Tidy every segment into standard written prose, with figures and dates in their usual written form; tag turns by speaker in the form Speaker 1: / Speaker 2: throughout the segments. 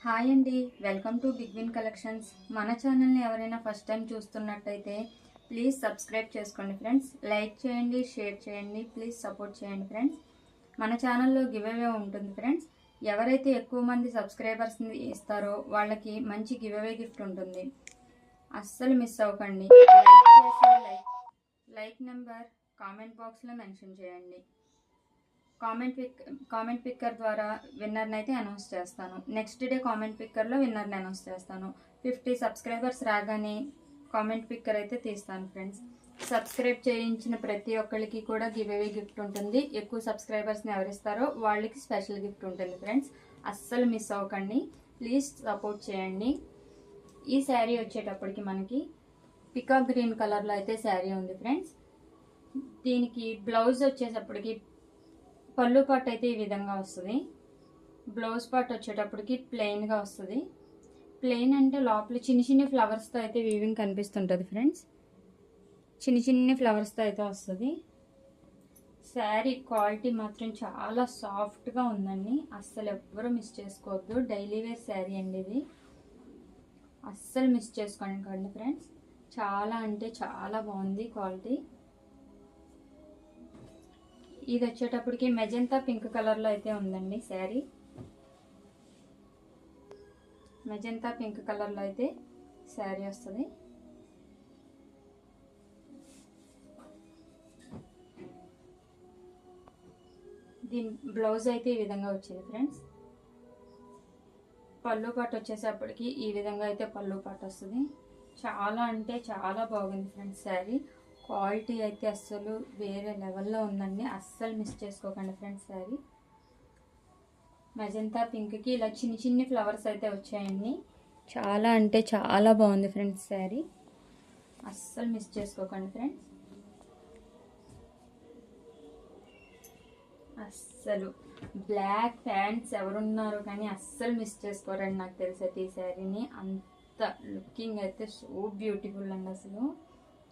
Speaker 1: Hi అండి, welcome to big win collections. మన ఛానల్ని ఎవరైనా ఫస్ట్ టైం చూస్తున్నట్టయితే ప్లీజ్ సబ్స్క్రైబ్ చేసుకోండి ఫ్రెండ్స్. లైక్ చేయండి, షేర్ చేయండి, ప్లీజ్ సపోర్ట్ చేయండి ఫ్రెండ్స్. మన ఛానల్లో గివ్ అవే ఉంటుంది ఫ్రెండ్స్. ఎవరైతే ఎక్కువ మంది సబ్స్క్రైబర్స్ని ఇస్తారో వాళ్ళకి మంచి గివ్ అవే గిఫ్ట్ ఉంటుంది. అస్సలు మిస్ అవ్వకండి. లైక్ నెంబర్ కామెంట్ బాక్స్లో మెన్షన్ చేయండి. కామెంట్ పిక్కర్ ద్వారా విన్నర్ని అయితే అనౌన్స్ చేస్తాను. నెక్స్ట్ డే కామెంట్ పిక్కర్లో విన్నర్ని అనౌన్స్ చేస్తాను. 50 సబ్స్క్రైబర్స్ రాగానే కామెంట్ పిక్కర్ అయితే తీస్తాను ఫ్రెండ్స్. సబ్స్క్రైబ్ చేయించిన ప్రతి ఒక్కరికి కూడా గివ్ అవే గిఫ్ట్ ఉంటుంది. ఎక్కువ సబ్స్క్రైబర్స్ని ఎవరిస్తారో వాళ్ళకి స్పెషల్ గిఫ్ట్ ఉంటుంది ఫ్రెండ్స్. అస్సలు మిస్ అవ్వకండి, ప్లీజ్ సపోర్ట్ చేయండి. ఈ శారీ వచ్చేటప్పటికి మనకి పికాక్ గ్రీన్ కలర్లో అయితే శారీ ఉంది ఫ్రెండ్స్. దీనికి బ్లౌజ్ వచ్చేటప్పటికి పళ్ళు పార్ట్ అయితే ఈ విధంగా వస్తుంది. బ్లౌజ్ పార్ట్ వచ్చేటప్పటికి ప్లెయిన్గా వస్తుంది. ప్లెయిన్ అంటే లోపల చిన్ని చిన్ని ఫ్లవర్స్తో అయితే వీవింగ్ కనిపిస్తుంటుంది ఫ్రెండ్స్. చిన్ని ఫ్లవర్స్తో అయితే వస్తుంది. శారీ క్వాలిటీ మాత్రం చాలా సాఫ్ట్గా ఉందండి. అస్సలు ఎవ్వరూ మిస్ చేసుకోవద్దు. డైలీ వేర్ శారీ అండి ఇది. అస్సలు మిస్ చేసుకోండి ఫ్రెండ్స్. చాలా అంటే చాలా బాగుంది క్వాలిటీ. ఇది వచ్చేటప్పటికి మెజెంతా పింక్ కలర్లో అయితే ఉందండి శారీ. మెజెంతా పింక్ కలర్లో అయితే శారీ వస్తుంది. దీని బ్లౌజ్ అయితే ఈ విధంగా వచ్చింది ఫ్రెండ్స్. పళ్ళు పాటు వచ్చేసేపటికి ఈ విధంగా అయితే పళ్ళు పాటు వస్తుంది. చాలా అంటే చాలా బాగుంది ఫ్రెండ్స్ శారీ. క్వాలిటీ అయితే అస్సలు వేరే లెవెల్లో ఉందండి. అస్సలు మిస్ చేసుకోకండి ఫ్రెండ్స్ శారీ. మెజంతా పింక్కి ఇలా చిన్ని ఫ్లవర్స్ అయితే వచ్చాయండి. చాలా అంటే చాలా బాగుంది ఫ్రెండ్స్ శారీ. అస్సలు మిస్ చేసుకోకండి ఫ్రెండ్స్. అస్సలు బ్లాక్ ఫ్యాన్స్ ఎవరున్నారు కానీ అస్సలు మిస్ చేసుకోరండి. నాకు తెలిసి అయితే ఈ శారీని అంత లుకింగ్ అయితే సో బ్యూటిఫుల్ అండి. అసలు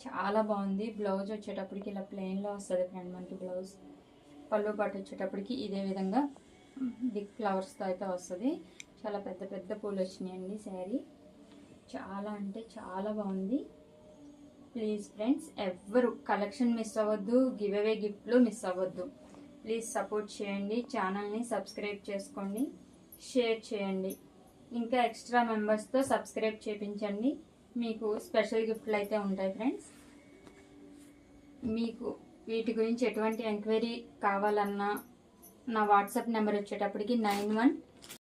Speaker 1: చాలా బాగుంది. బ్లౌజ్ వచ్చేటప్పటికి ఇలా ప్లెయిన్లో వస్తుంది ఫ్రెండ్ మనకి బ్లౌజ్. పళ్ళు పాటు వచ్చేటప్పటికి ఇదే విధంగా బిగ్ ఫ్లవర్స్తో అయితే వస్తుంది. చాలా పెద్ద పెద్ద పూలు వచ్చినాయండి శారీ. చాలా అంటే చాలా బాగుంది. ప్లీజ్ ఫ్రెండ్స్ ఎవ్వరు కలెక్షన్ మిస్ అవ్వద్దు, గివ్ అవే గిఫ్ట్లు మిస్ అవ్వద్దు. ప్లీజ్ సపోర్ట్ చేయండి. ఛానల్ని సబ్స్క్రైబ్ చేసుకోండి, షేర్ చేయండి. ఇంకా ఎక్స్ట్రా మెంబర్స్తో సబ్స్క్రైబ్ చేయించండి. మీకు స్పెషల్ గిఫ్ట్లు అయితే ఉంటాయి ఫ్రెండ్స్. మీకు వీటి గురించి ఎటువంటి ఎంక్వైరీ కావాలన్నా నా వాట్సాప్ నెంబర్ వచ్చేటప్పటికి 91